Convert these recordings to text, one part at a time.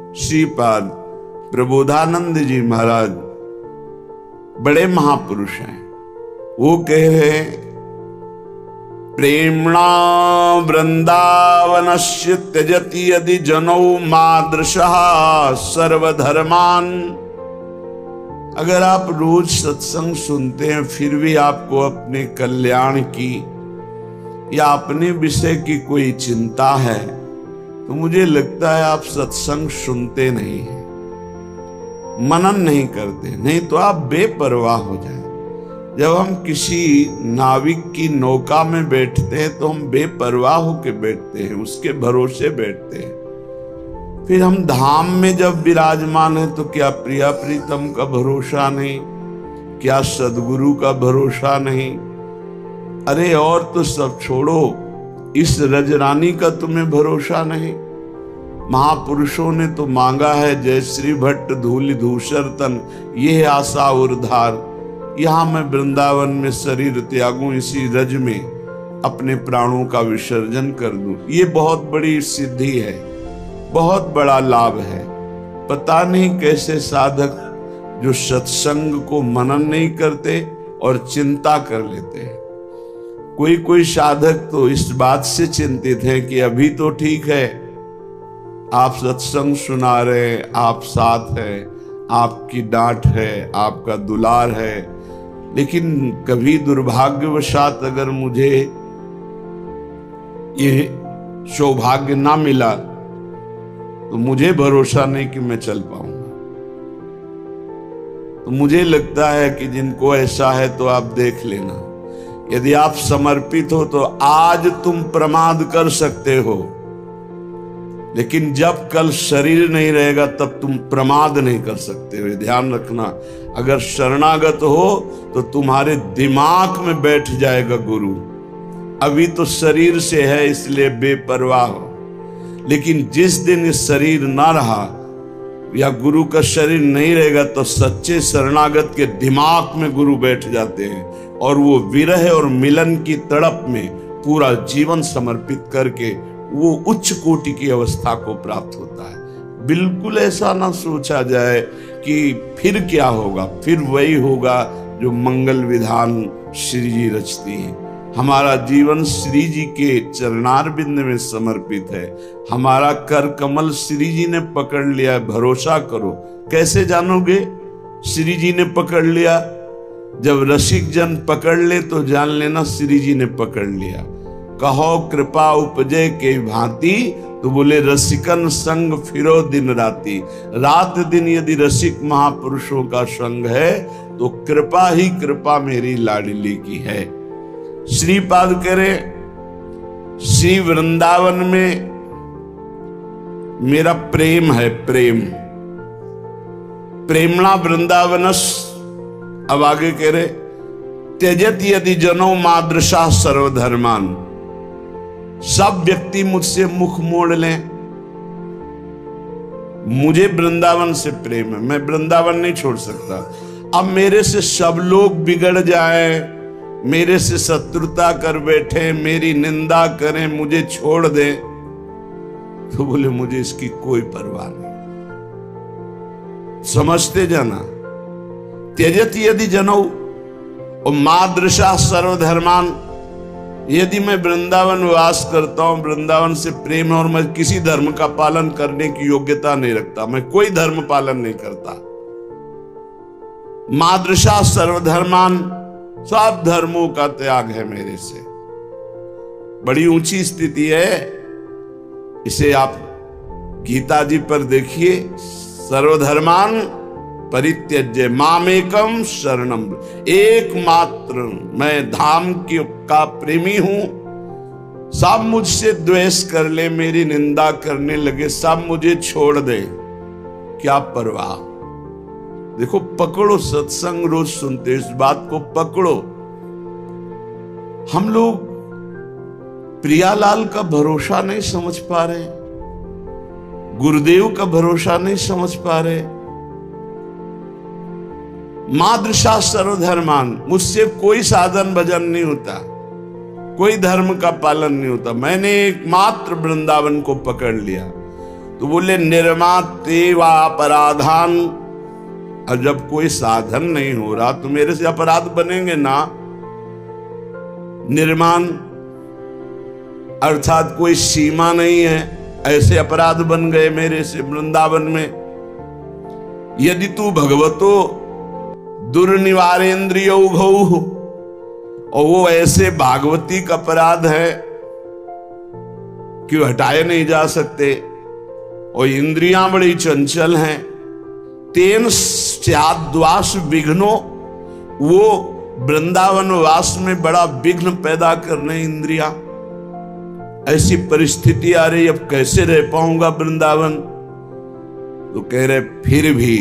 श्रीपाद प्रबोधानंद जी महाराज बड़े महापुरुष हैं। वो कह रहे, प्रेम्णा वृंदावनस्य त्यजति यदि जनौ मादृशः सर्वधर्मान। अगर आप रोज सत्संग सुनते हैं फिर भी आपको अपने कल्याण की या अपने विषय की कोई चिंता है, तो मुझे लगता है आप सत्संग सुनते नहीं हैं, मनन नहीं करते, नहीं तो आप बेपरवाह हो जाए। जब हम किसी नाविक की नौका में बैठते हैं तो हम बेपरवाह होकर बैठते हैं, उसके भरोसे बैठते हैं। फिर हम धाम में जब विराजमान है तो क्या प्रिया प्रीतम का भरोसा नहीं, क्या सदगुरु का भरोसा नहीं। अरे और तो सब छोड़ो, इस रजरानी का तुम्हें भरोसा नहीं। महापुरुषों ने तो मांगा है, जय श्री भट्ट धूलि धूसर तन ये आशा उर्धार। यहां मैं वृंदावन में शरीर त्यागूं, इसी रज में अपने प्राणों का विसर्जन कर दूं। ये बहुत बड़ी सिद्धि है, बहुत बड़ा लाभ है। पता नहीं कैसे साधक जो सत्संग को मनन नहीं करते और चिंता कर लेते हैं। कोई कोई साधक तो इस बात से चिंतित है कि अभी तो ठीक है, आप सत्संग सुना रहे, आप साथ है, आपकी डांट है, आपका दुलार है, लेकिन कभी दुर्भाग्यवशात अगर मुझे ये सौभाग्य ना मिला तो मुझे भरोसा नहीं कि मैं चल पाऊंगा। तो मुझे लगता है कि जिनको ऐसा है तो आप देख लेना, यदि आप समर्पित हो तो आज तुम प्रमाद कर सकते हो, लेकिन जब कल शरीर नहीं रहेगा तब तुम प्रमाद नहीं कर सकते हो। ध्यान रखना, अगर शरणागत हो तो तुम्हारे दिमाग में बैठ जाएगा गुरु। अभी तो शरीर से है इसलिए बेपरवाह हो, लेकिन जिस दिन ये शरीर ना रहा या गुरु का शरीर नहीं रहेगा तो सच्चे शरणागत के दिमाग में गुरु बैठ जाते हैं और वो विरह और मिलन की तड़प में पूरा जीवन समर्पित करके वो उच्च कोटि की अवस्था को प्राप्त होता है। बिल्कुल ऐसा ना सोचा जाए कि फिर क्या होगा, फिर वही होगा जो मंगल विधान श्री जी रचती हैं। हमारा जीवन श्री जी के चरणारविंद में समर्पित है। हमारा कर कमल श्री जी ने पकड़ लिया है, भरोसा करो। कैसे जानोगे श्री जी ने पकड़ लिया? जब रसिक जन पकड़ ले तो जान लेना श्री जी ने पकड़ लिया। कहो कृपा उपजे के भांति, तो बोले रसिकन संग फिरो दिन राती। रात दिन यदि रसिक महापुरुषों का संग है तो कृपा ही कृपा मेरी लाडली की है। श्रीपाद करे, श्री वृंदावन में मेरा प्रेम है, प्रेम प्रेमणा वृंदावनस। अब आगे कह रहे, त्यजत यदि जनो मादृशा सर्वधर्मान। सब व्यक्ति मुझसे मुख मोड़ लें, मुझे वृंदावन से प्रेम है, मैं वृंदावन नहीं छोड़ सकता। अब मेरे से सब लोग बिगड़ जाएं, मेरे से शत्रुता कर बैठे, मेरी निंदा करें, मुझे छोड़ दें, तो बोले मुझे इसकी कोई परवाह नहीं। समझते जाना, त्यजत यदि जनो और मादृशा सर्वधर्मान। यदि मैं वृंदावन वास करता हूं, वृंदावन से प्रेम और मैं किसी धर्म का पालन करने की योग्यता नहीं रखता, मैं कोई धर्म पालन नहीं करता। मादृशा सर्वधर्मान, सब धर्मों का त्याग है मेरे से। बड़ी ऊंची स्थिति है। इसे आप गीता जी पर देखिए, सर्वधर्मान परित्यज्य मामेकम शरणम। एकमात्र मैं धाम का प्रेमी हूं। सब मुझसे द्वेष कर ले, मेरी निंदा करने लगे, सब मुझे छोड़ दे, क्या परवाह। देखो, पकड़ो, सत्संग रोज सुनते, इस बात को पकड़ो। हम लोग प्रियालाल का भरोसा नहीं समझ पा रहे, गुरुदेव का भरोसा नहीं समझ पा रहे। मादृशा सर्वधर्मान, मुझसे कोई साधन भजन नहीं होता, कोई धर्म का पालन नहीं होता। मैंने एकमात्र वृंदावन को पकड़ लिया। तो बोले निर्माते वा अपराधान, और जब कोई साधन नहीं हो रहा तो मेरे से अपराध बनेंगे ना। निर्माण अर्थात कोई सीमा नहीं है, ऐसे अपराध बन गए मेरे से वृंदावन में। यदि तू भगवतो दुर्निवारेन्द्रिय उघऊ, और वो ऐसे भागवती का अपराध है कि हटाए नहीं जा सकते, और इंद्रियां बड़ी चंचल हैं। तेन स्याद्वास विघ्नो, वो वृंदावन वास में बड़ा विघ्न पैदा करने इंद्रियां। ऐसी परिस्थिति आ रही, अब कैसे रह पाऊंगा वृंदावन। तो कह रहे फिर भी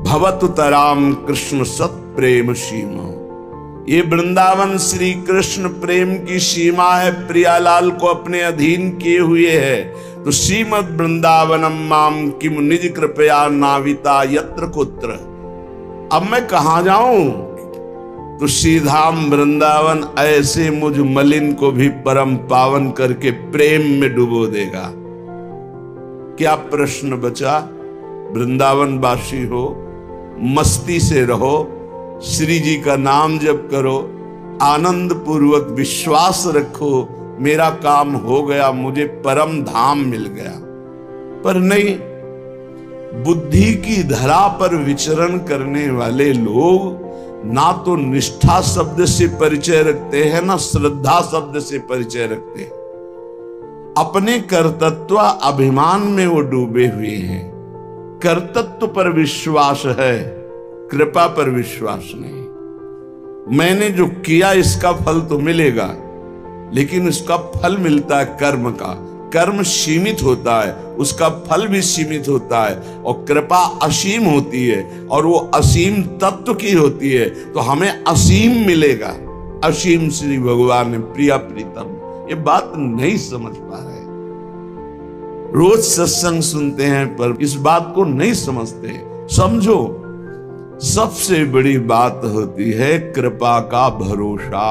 भवतु तराम कृष्ण सत प्रेम सीमा, ये वृंदावन श्री कृष्ण प्रेम की सीमा है, प्रियालाल को अपने अधीन किए हुए है। तो श्रीमद वृंदावनम माम किम निज कृपया नाविता यत्र कुत्र, अब मैं कहां जाऊं। तो श्रीधाम वृंदावन ऐसे मुझ मलिन को भी परम पावन करके प्रेम में डुबो देगा। क्या प्रश्न बचा? वृंदावन वासी हो, मस्ती से रहो, श्री जी का नाम जप करो, आनंद पूर्वक विश्वास रखो, मेरा काम हो गया, मुझे परम धाम मिल गया। पर नहीं, बुद्धि की धरा पर विचरण करने वाले लोग ना तो निष्ठा शब्द से परिचय रखते हैं, ना श्रद्धा शब्द से परिचय रखते हैं। अपने कर्तृत्व अभिमान में वो डूबे हुए हैं। कर्तृत्व पर विश्वास है, कृपा पर विश्वास नहीं। मैंने जो किया इसका फल तो मिलेगा, लेकिन उसका फल मिलता है कर्म का। कर्म सीमित होता है, उसका फल भी सीमित होता है, और कृपा असीम होती है, और वो असीम तत्व की होती है, तो हमें असीम मिलेगा। असीम श्री भगवान ने प्रिया प्रीतम, ये बात नहीं समझ पा रहे। रोज सत्संग सुनते हैं पर इस बात को नहीं समझते। समझो, सबसे बड़ी बात होती है कृपा का भरोसा।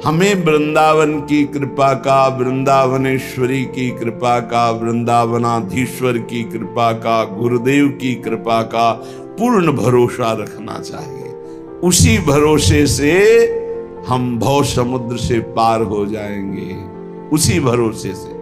हमें वृंदावन की कृपा का, वृंदावनेश्वरी की कृपा का, वृंदावनाधीश्वर की कृपा का, गुरुदेव की कृपा का पूर्ण भरोसा रखना चाहिए। उसी भरोसे से हम भव समुद्र से पार हो जाएंगे, उसी भरोसे से।